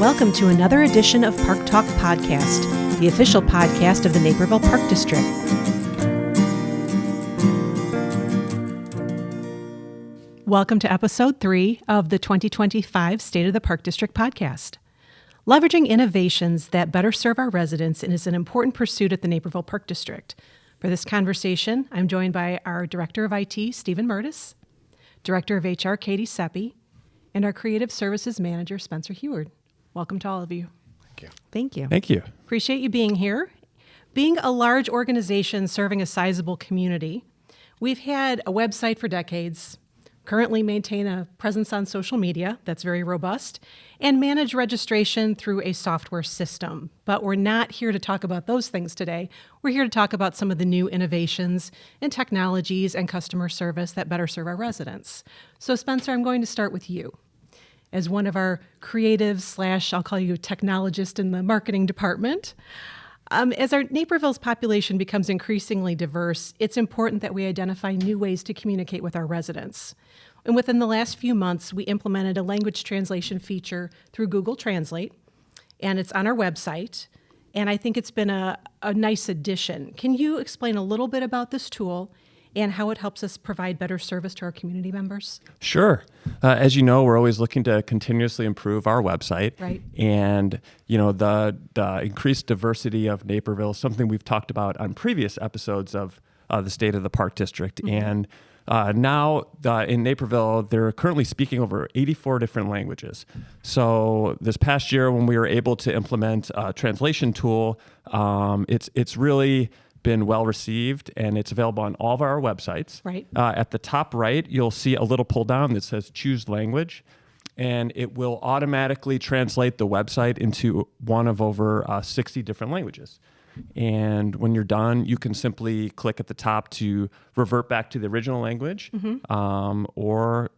Welcome to another edition of Park Talk Podcast, the official podcast of the Naperville Park District. Welcome to episode 3 of the 2025 State of the Park District podcast. Leveraging innovations that better serve our residents is an important pursuit at the Naperville Park District. For this conversation, I'm joined by our Director of IT, Stephen Murtis, Director of HR, Katie Seppi, and our Creative Services Manager, Spencer Heward. Welcome to all of you. Thank you. Thank you. Thank you. Appreciate you being here. Being a large organization serving a sizable community, we've had a website for decades, currently maintain a presence on social media that's very robust, and manage registration through a software system. But we're not here to talk about those things today. We're here to talk about some of the new innovations and technologies and customer service that better serve our residents. So Spencer, I'm going to start with you. As one of our creatives / I'll call you a technologist in the marketing department. As our Naperville's population becomes increasingly diverse, it's important that we identify new ways to communicate with our residents. And within the last few months, we implemented a language translation feature through Google Translate, and it's on our website. And I think it's been a nice addition. Can you explain a little bit about this tool and how it helps us provide better service to our community members? Sure. As you know, we're always looking to continuously improve our website. Right. And, you know, the increased diversity of Naperville is something we've talked about on previous episodes of the State of the Park District. Mm-hmm. And now in Naperville, they're currently speaking over 84 different languages. So this past year, when we were able to implement a translation tool, it's really been well received, and it's available on all of our websites. Right. At the top right, you'll see a little pull down that says choose language, and it will automatically translate the website into one of over 60 different languages. And when you're done, you can simply click at the top to revert back to the original language, mm-hmm. Or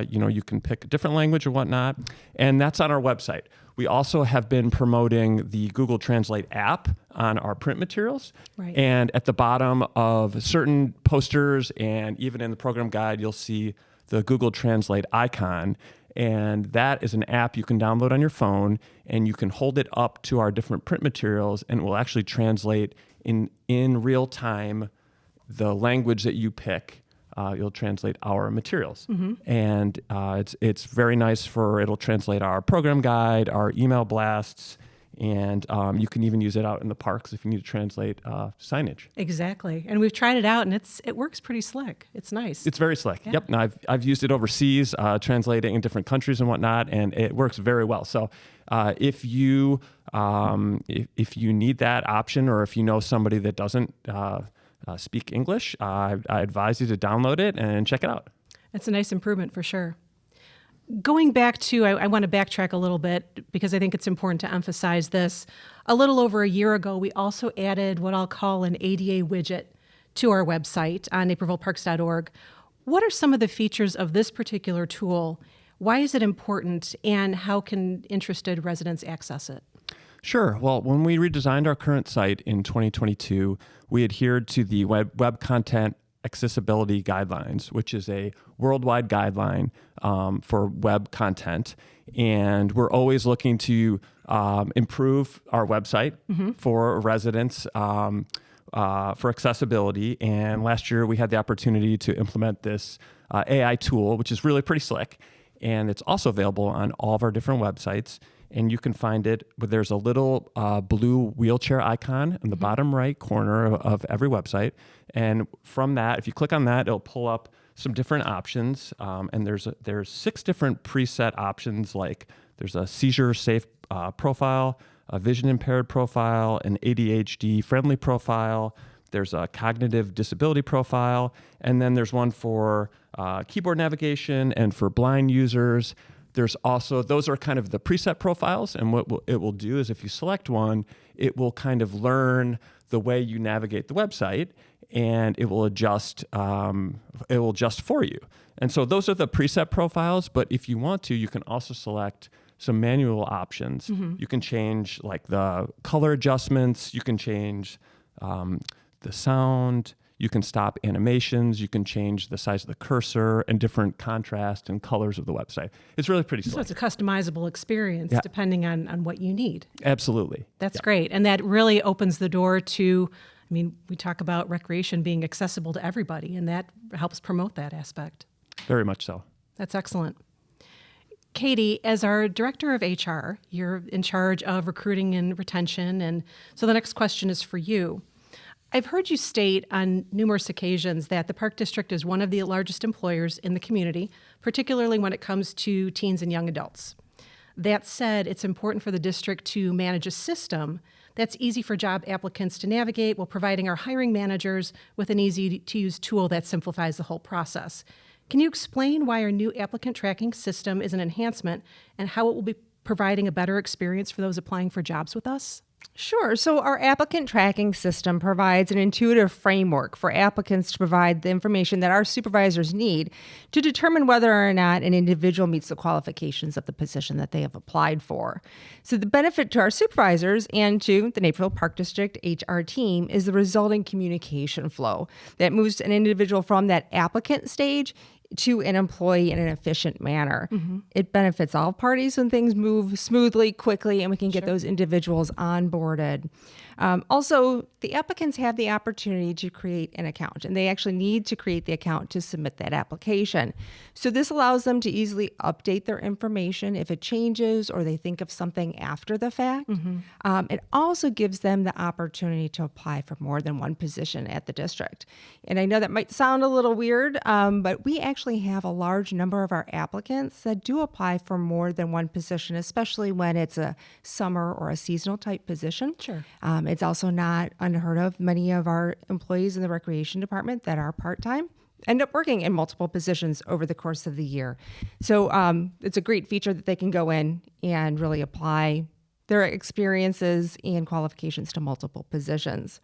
you can pick a different language or whatnot, and that's on our website. We also have been promoting the Google Translate app on our print materials. Right. And at the bottom of certain posters and even in the program guide, you'll see the Google Translate icon. And that is an app you can download on your phone, and you can hold it up to our different print materials, and it will actually translate in real time the language that you pick. You'll translate our materials. Mm-hmm. And it's very nice it'll translate our program guide, our email blasts, and you can even use it out in the parks if you need to translate signage. Exactly. And we've tried it out, and it works pretty slick. It's nice. It's very slick. Yeah. Yep. Now I've used it overseas, translating in different countries and whatnot, and it works very well. So if you need that option, or if you know somebody that doesn't speak English, I advise you to download it and check it out. That's a nice improvement for sure. Going back to, I want to backtrack a little bit because I think it's important to emphasize this. A little over a year ago, we also added what I'll call an ADA widget to our website on napervilleparks.org. What are some of the features of this particular tool? Why is it important, and how can interested residents access it? Sure. Well, when we redesigned our current site in 2022, we adhered to the Web Content Accessibility Guidelines, which is a worldwide guideline for web content. And we're always looking to improve our website mm-hmm. for residents for accessibility. And last year, we had the opportunity to implement this AI tool, which is really pretty slick. And it's also available on all of our different websites. And you can find it, but there's a little blue wheelchair icon in the mm-hmm. bottom right corner of every website. And from that, if you click on that, it'll pull up some different options. And there's 6 different preset options, like there's a seizure-safe profile, a vision-impaired profile, an ADHD-friendly profile. There's a cognitive disability profile. And then there's one for keyboard navigation and for blind users. There's also, those are kind of the preset profiles, and what it will do is if you select one, it will kind of learn the way you navigate the website, and it will adjust for you. And so those are the preset profiles, but if you want to, you can also select some manual options. Mm-hmm. You can change like the color adjustments, you can change the sound, You can stop animations. You can change the size of the cursor and different contrast and colors of the website. It's really pretty So slick. it's a customizable experience Yeah. depending on what you need. Absolutely. That's great. And that really opens the door to, I mean, we talk about recreation being accessible to everybody, and that helps promote that aspect. Very much so. That's excellent. Katie, as our director of HR, you're in charge of recruiting and retention. And so the next question is for you. I've heard you state on numerous occasions that the Park District is one of the largest employers in the community, particularly when it comes to teens and young adults. That said, it's important for the district to manage a system that's easy for job applicants to navigate while providing our hiring managers with an easy-to-use tool that simplifies the whole process. Can you explain why our new applicant tracking system is an enhancement and how it will be providing a better experience for those applying for jobs with us? Sure. So our applicant tracking system provides an intuitive framework for applicants to provide the information that our supervisors need to determine whether or not an individual meets the qualifications of the position that they have applied for. So the benefit to our supervisors and to the Naperville Park District HR team is the resulting communication flow that moves an individual from that applicant stage to an employee in an efficient manner. It benefits all parties when things move smoothly, quickly, and we can get those individuals onboarded. Also, the applicants have the opportunity to create an account, and they actually need to create the account to submit that application. So this allows them to easily update their information if it changes or they think of something after the fact. It also gives them the opportunity to apply for more than one position at the district. And I know that might sound a little weird, but we actually have a large number of our applicants that do apply for more than one position, especially when it's a summer or a seasonal type position. Sure. It's also not unheard of. Many of our employees in the recreation department that are part-time end up working in multiple positions over the course of the year. So it's a great feature that they can go in and really apply their experiences and qualifications to multiple positions.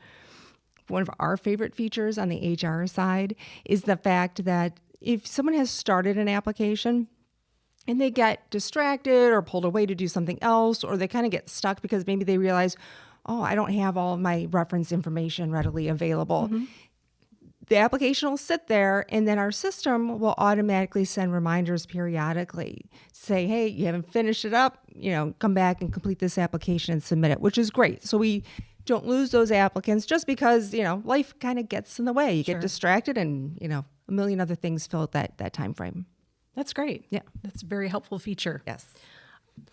One of our favorite features on the HR side is the fact that if someone has started an application and they get distracted or pulled away to do something else, or they kind of get stuck because maybe they realize, oh, I don't have all of my reference information readily available. The application will sit there, and then our system will automatically send reminders periodically. Say, hey, you haven't finished it up, come back and complete this application and submit it, which is great. So we don't lose those applicants just because, life kind of gets in the way. You get distracted and, a million other things fill that time frame. That's great. Yeah. That's a very helpful feature. Yes.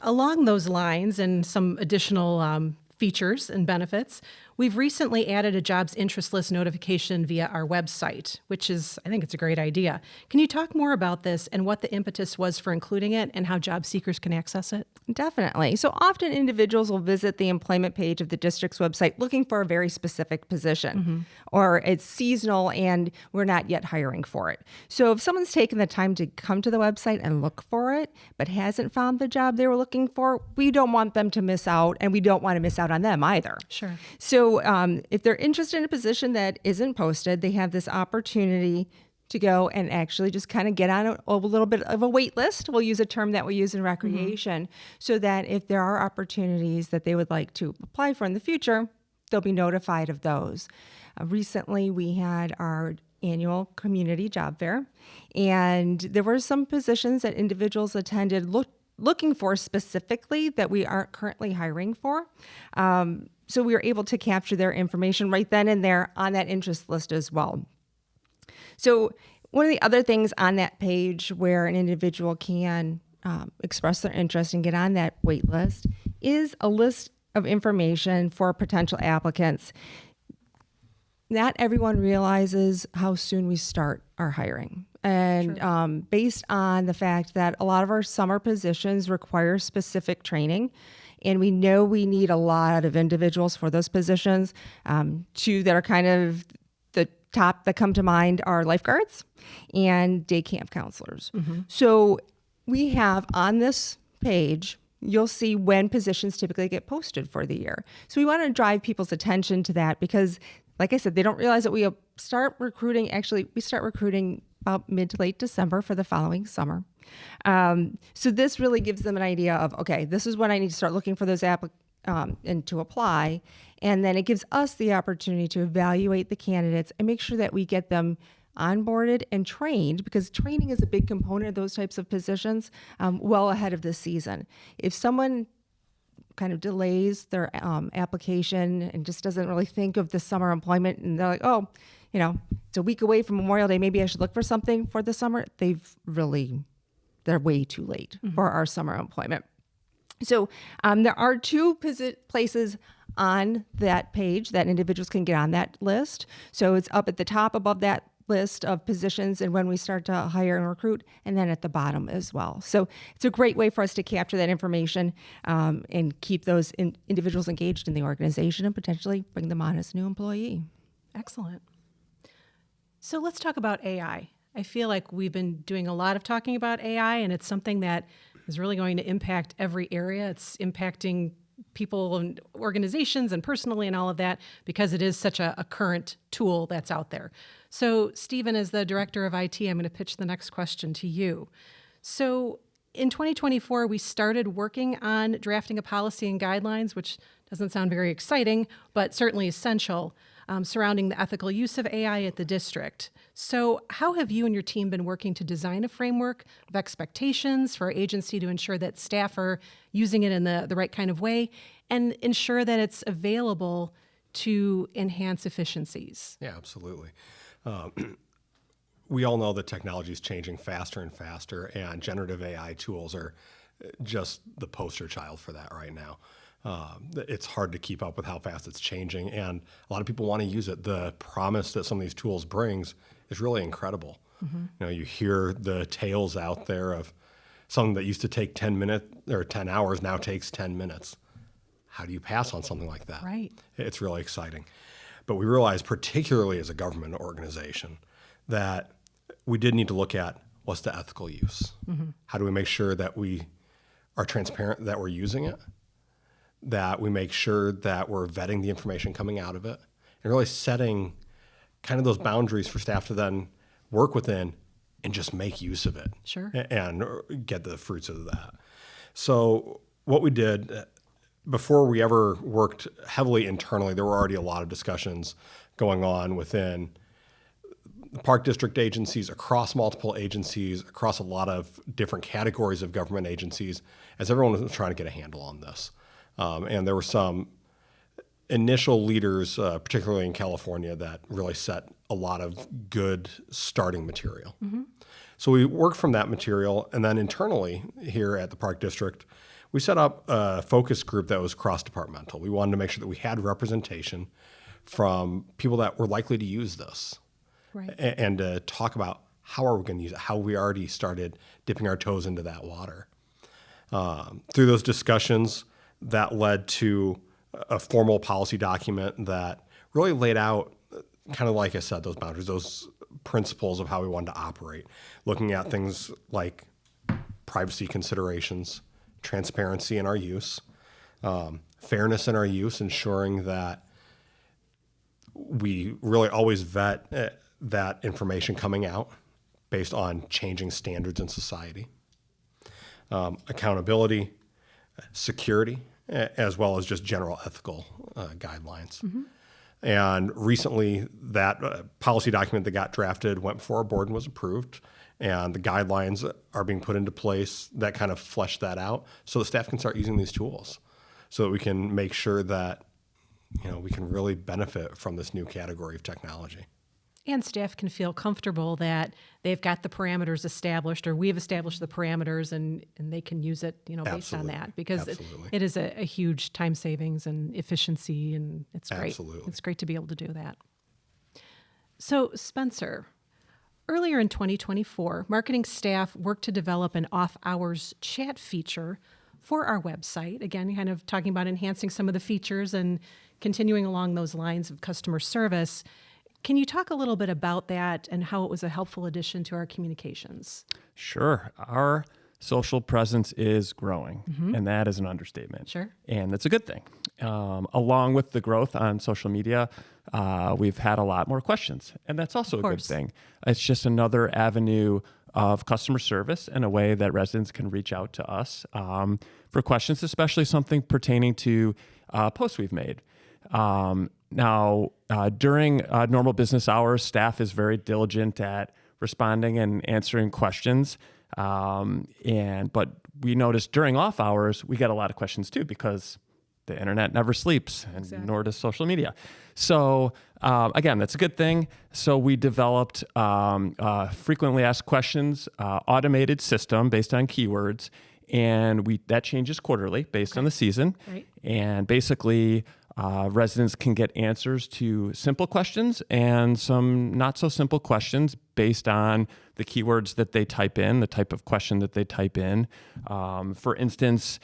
Along those lines and some additional features and benefits, we've recently added a jobs interest list notification via our website, which is, I think it's a great idea. Can you talk more about this and what the impetus was for including it and how job seekers can access it? Definitely. So often individuals will visit the employment page of the district's website looking for a very specific position, or it's seasonal and we're not yet hiring for it. So if someone's taken the time to come to the website and look for it, but hasn't found the job they were looking for, we don't want them to miss out, and we don't want to miss out on them either. Sure. So if they're interested in a position that isn't posted, they have this opportunity to go and actually just kind of get on a little bit of a wait list. We'll use a term that we use in recreation, so that if there are opportunities that they would like to apply for in the future, they'll be notified of those. Recently, we had our annual community job fair, and there were some positions that individuals attended looking for specifically that we aren't currently hiring for. So we were able to capture their information right then and there on that interest list as well. So one of the other things on that page where an individual can express their interest and get on that wait list is a list of information for potential applicants. Not everyone realizes how soon we start our hiring. And based on the fact that a lot of our summer positions require specific training, and we know we need a lot of individuals for those positions. Two that are kind of the top that come to mind are lifeguards and day camp counselors. So we have on this page, you'll see when positions typically get posted for the year. So we want to drive people's attention to that because, like I said, they don't realize that we start recruiting about mid to late December for the following summer. So this really gives them an idea of, okay, this is when I need to start looking for those and to apply. And then it gives us the opportunity to evaluate the candidates and make sure that we get them onboarded and trained, because training is a big component of those types of positions, well ahead of the season. If someone kind of delays their application and just doesn't really think of the summer employment, and they're like, oh, it's a week away from Memorial Day, maybe I should look for something for the summer, they're way too late for our summer employment. So there are two places on that page that individuals can get on that list. So it's up at the top above that list of positions and when we start to hire and recruit, and then at the bottom as well. So it's a great way for us to capture that information and keep those individuals engaged in the organization and potentially bring them on as a new employee. Excellent. So let's talk about AI. I feel like we've been doing a lot of talking about AI, and it's something that is really going to impact every area. It's impacting people and organizations and personally and all of that, because it is such a current tool that's out there. So Stephen, as the director of IT, I'm going to pitch the next question to you. So in 2024, we started working on drafting a policy and guidelines, which doesn't sound very exciting, but certainly essential, surrounding the ethical use of AI at the district. So how have you and your team been working to design a framework of expectations for our agency to ensure that staff are using it in the right kind of way and ensure that it's available to enhance efficiencies? Yeah, absolutely. We all know that technology is changing faster and faster, and generative AI tools are just the poster child for that right now. It's hard to keep up with how fast it's changing, and a lot of people want to use it. The promise that some of these tools brings is really incredible. You hear the tales out there of something that used to take 10 minutes or 10 hours now takes 10 minutes. How do you pass on something like that? Right. It's really exciting. But we realize, particularly as a government organization, that we did need to look at what's the ethical use. How do we make sure that we are transparent that we're using it, that we make sure that we're vetting the information coming out of it, and really setting kind of those boundaries for staff to then work within and just make use of it. Sure. And get the fruits of that. So what we did, before we ever worked heavily internally, there were already a lot of discussions going on within the Park District agencies, across multiple agencies, across a lot of different categories of government agencies, as everyone was trying to get a handle on this. And there were some initial leaders, particularly in California, that really set a lot of good starting material. So we worked from that material, and then internally here at the Park District, we set up a focus group that was cross-departmental. We wanted to make sure that we had representation from people that were likely to use this. Right. And to talk about how are we going to use it, how we already started dipping our toes into that water. Through those discussions, that led to a formal policy document that really laid out, kind of like I said, those boundaries, those principles of how we wanted to operate, looking at things like privacy considerations, transparency in our use, fairness in our use, ensuring that we really always vet that information coming out based on changing standards in society, accountability, security, as well as just general ethical guidelines. And recently, that policy document that got drafted went before our board and was approved. And the guidelines are being put into place that kind of flesh that out so the staff can start using these tools so that we can make sure that we can really benefit from this new category of technology. And staff can feel comfortable that they've got the parameters established, or we've established the parameters, and they can use it, based Absolutely. on that, because Absolutely. it is a huge time savings and efficiency, and it's great. Absolutely. It's great to be able to do that. So, Spencer, earlier in 2024, marketing staff worked to develop an off-hours chat feature for our website. Again, kind of talking about enhancing some of the features and continuing along those lines of customer service. Can you talk a little bit about that and how it was a helpful addition to our communications? Sure. Our social presence is growing, and that is an understatement. Sure. And that's a good thing. Along with the growth on social media, we've had a lot more questions, and that's also a good course. thing. It's just another avenue of customer service in a way that residents can reach out to us for questions, especially something pertaining to posts we've made. Now, during normal business hours, staff is very diligent at responding and answering questions. But we noticed during off hours, we get a lot of questions too, because the internet never sleeps, and nor does social media. So again, that's a good thing. So we developed frequently asked questions, automated system based on keywords, and that changes quarterly based on the season. Right. And basically, residents can get answers to simple questions and some not so simple questions based on the keywords that they type in, the type of question that they type in. For instance,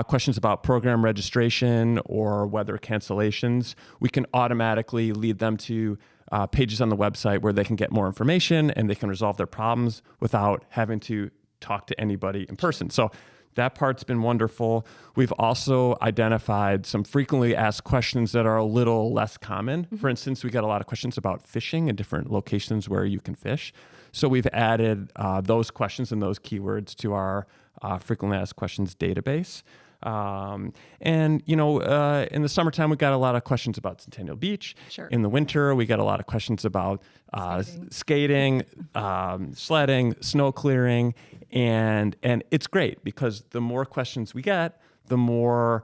questions about program registration or weather cancellations, we can automatically lead them to pages on the website where they can get more information and they can resolve their problems without having to talk to anybody in person. So that part's been wonderful. We've also identified some frequently asked questions that are a little less common. For instance, we got a lot of questions about fishing and different locations where you can fish. So we've added those questions and those keywords to our frequently asked questions database. In the summertime, we got a lot of questions about Centennial Beach. Sure. In the winter, we got a lot of questions about skating, sledding, snow clearing, and it's great because the more questions we get, the more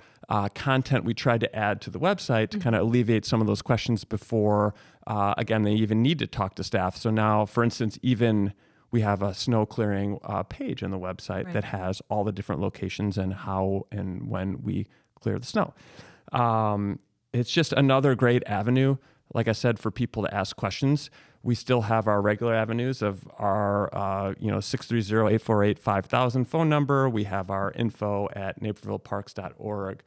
content we try to add to the website to kind of alleviate some of those questions before, again, they even need to talk to staff. So now, for instance, even we have a snow clearing page on the website that has all the different locations and how and when we clear the snow. It's just another great avenue, like I said, for people to ask questions. We still have our regular avenues of our 630-848-5000 phone number. We have our info@napervilleparks.org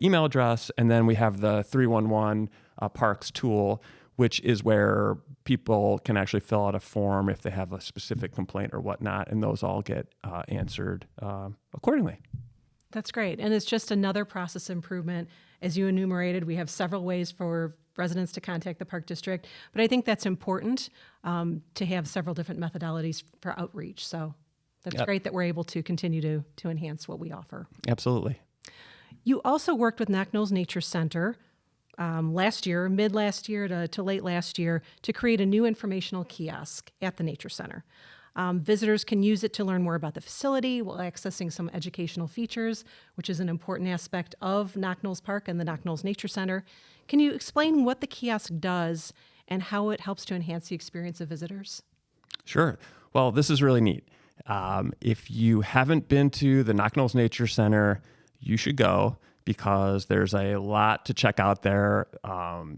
email address. And then we have the 311 Parks tool, which is where people can actually fill out a form if they have a specific complaint or whatnot, and those all get answered accordingly. That's great. And it's just another process improvement. As you enumerated, we have several ways for residents to contact the Park District, but I think that's important to have several different methodologies for outreach. So that's great that we're able to continue to enhance what we offer. Absolutely. You also worked with Knocknolls Nature Center last year, mid last year to late last year, to create a new informational kiosk at the Nature Center. Visitors can use it to learn more about the facility while accessing some educational features, which is an important aspect of Knocknolls Park and the Knocknolls Nature Center. Can you explain what the kiosk does and how it helps to enhance the experience of visitors? Sure. Well, this is really neat. If you haven't been to the Knocknolls Nature Center, you should go because there's a lot to check out there.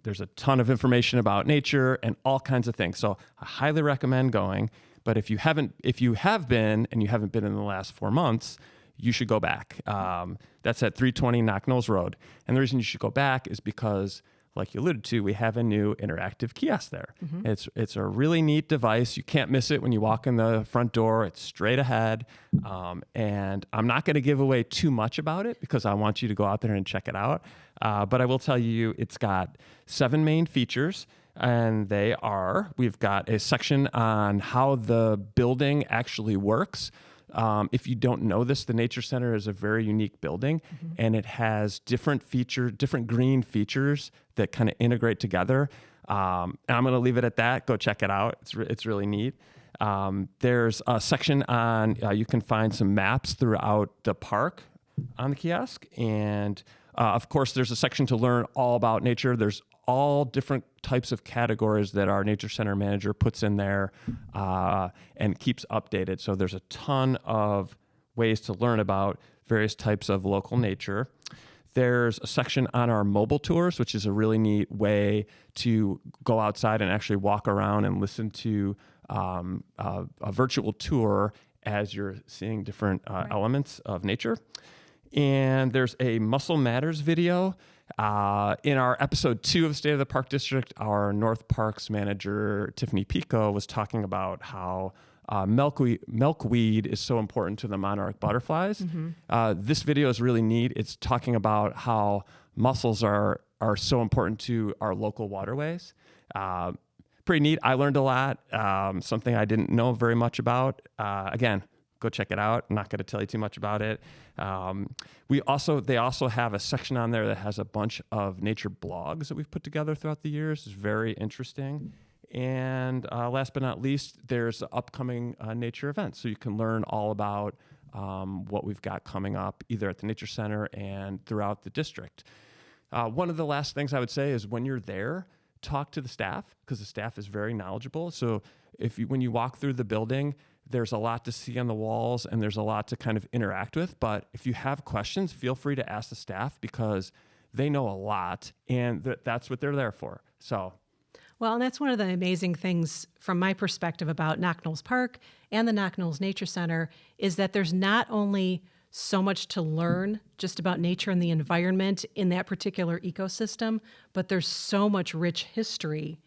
There's a ton of information about nature and all kinds of things. So I highly recommend going. But if you have been and you haven't been in the last 4 months, you should go back. That's at 320 Knocknolls Road. And the reason you should go back is because, like you alluded to, we have a new interactive kiosk there. It's a really neat device. You can't miss it when you walk in the front door. It's straight ahead. And I'm not going to give away too much about it because I want you to go out there and check it out. But I will tell you, it's got 7 main features. And we've got a section on how the building actually works. If you don't know this, the Nature Center is a very unique building, and it has different green features that kind of integrate together. And I'm going to leave it at that. Go check it out. It's really neat. There's a section on, you can find some maps throughout the park on the kiosk. And of course, there's a section to learn all about nature. There's all different types of categories that our Nature Center manager puts in there and keeps updated. So there's a ton of ways to learn about various types of local nature. There's a section on our mobile tours, which is a really neat way to go outside and actually walk around and listen to a virtual tour as you're seeing different elements of nature. And there's a Muscle Matters video. In our episode 2 of State of the Park District, our North Parks manager, Tiffany Pico, was talking about how milkweed is so important to the monarch butterflies. This video is really neat. It's talking about how mussels are so important to our local waterways. pretty neat. I learned a lot, something I didn't know very much about. Again, go check it out. I'm not going to tell you too much about it. They also have a section on there that has a bunch of nature blogs that we've put together throughout the years. It's very interesting. And last but not least, there's upcoming nature events. So you can learn all about what we've got coming up, either at the Nature Center and throughout the district. One of the last things I would say is when you're there, talk to the staff, because the staff is very knowledgeable. So when you walk through the building, there's a lot to see on the walls and there's a lot to kind of interact with. But if you have questions, feel free to ask the staff because they know a lot and that's what they're there for. So. Well, and that's one of the amazing things from my perspective about Knocknalls Park and the Knocknalls Nature Center is that there's not only so much to learn just about nature and the environment in that particular ecosystem, but there's so much rich history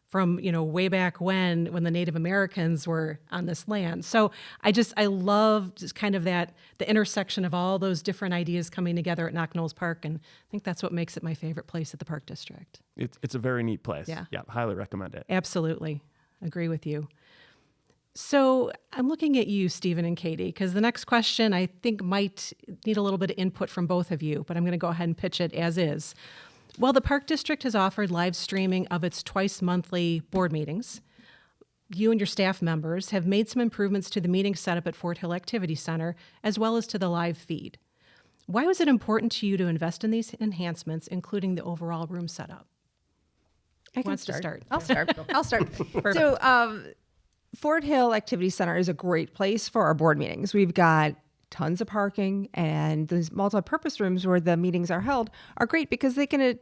from, way back when the Native Americans were on this land. So I love just kind of the intersection of all those different ideas coming together at Knocknalls Park. And I think that's what makes it my favorite place at the Park District. It's a very neat place. Yeah. Yeah, highly recommend it. Absolutely. Agree with you. So I'm looking at you, Stephen and Katie, because the next question I think might need a little bit of input from both of you, but I'm going to go ahead and pitch it as is. Well, the Park District has offered live streaming of its twice monthly board meetings. You and your staff members have made some improvements to the meeting setup at Fort Hill Activity Center, as well as to the live feed. Why was it important to you to invest in these enhancements, including the overall room setup? I can Wants to start? I'll start. I'll start. So Fort Hill Activity Center is a great place for our board meetings. We've got tons of parking, and those multi-purpose rooms where the meetings are held are great because they can a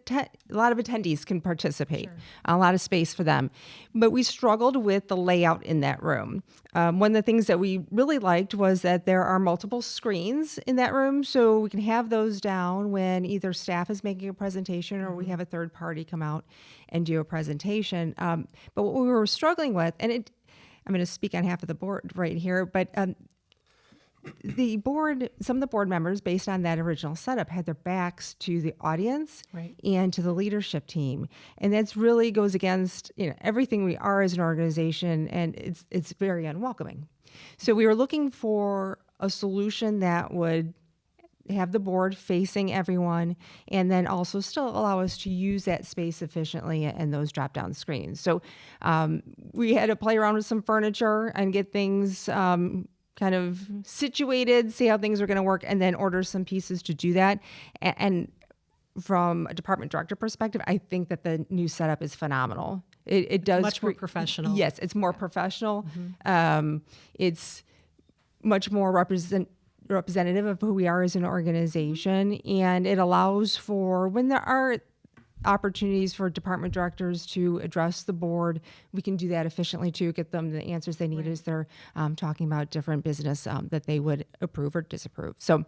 lot of attendees can participate. Sure. A lot of space for them. But we struggled with the layout in that room. One of the things that we really liked was that there are multiple screens in that room, so we can have those down when either staff is making a presentation or we have a third party come out and do a presentation. But what we were struggling with, and I'm going to speak on half of the board right here, but some of the board members, based on that original setup, had their backs to the audience and to the leadership team, and that's really goes against everything we are as an organization, and it's very unwelcoming. So we were looking for a solution that would have the board facing everyone, and then also still allow us to use that space efficiently and those drop-down screens. So we had to play around with some furniture and get things kind of situated, see how things are going to work, and then order some pieces to do that. And from a department director perspective, I think that the new setup is phenomenal. It does much more professional. Yes, it's more professional. Mm-hmm. It's much more representative of who we are as an organization, and it allows for when there are opportunities for department directors to address the board, we can do that efficiently to get them the answers they need as they're talking about different business that they would approve or disapprove. So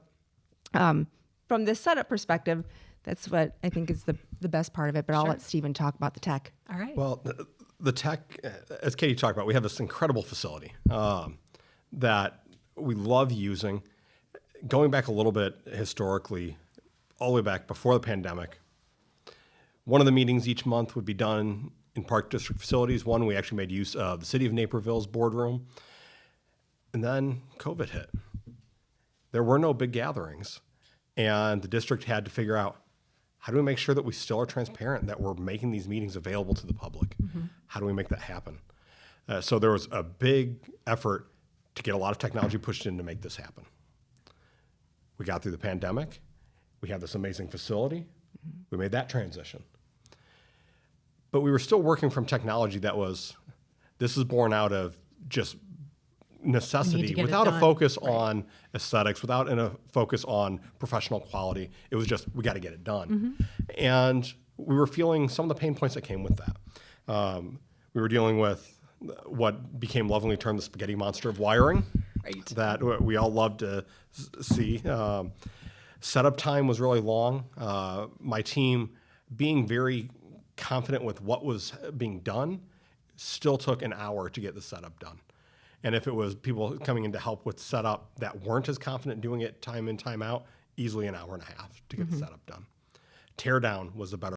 from the setup perspective, that's what I think is the best part of it, but I'll let Stephen talk about the tech. All right. Well, the tech, as Katie talked about, we have this incredible facility that we love using. Going back a little bit historically, all the way back before the pandemic, one of the meetings each month would be done in Park District facilities. One, we actually made use of the City of Naperville's boardroom. And then COVID hit. There were no big gatherings. And the district had to figure out, how do we make sure that we still are transparent, that we're making these meetings available to the public? Mm-hmm. How do we make that happen? So there was a big effort to get a lot of technology pushed in to make this happen. We got through the pandemic. We have this amazing facility. Mm-hmm. We made that transition. But we were still working from technology this is born out of just necessity, without a focus on aesthetics, without a focus on professional quality. It was just, we got to get it done. Mm-hmm. And we were feeling some of the pain points that came with that. We were dealing with what became lovingly termed the spaghetti monster of wiring, that we all love to see. Setup time was really long. My team, being very confident with what was being done, still took an hour to get the setup done. And if it was people coming in to help with setup that weren't as confident doing it time in, time out, easily an hour and a half to get the setup done. Tear down was the better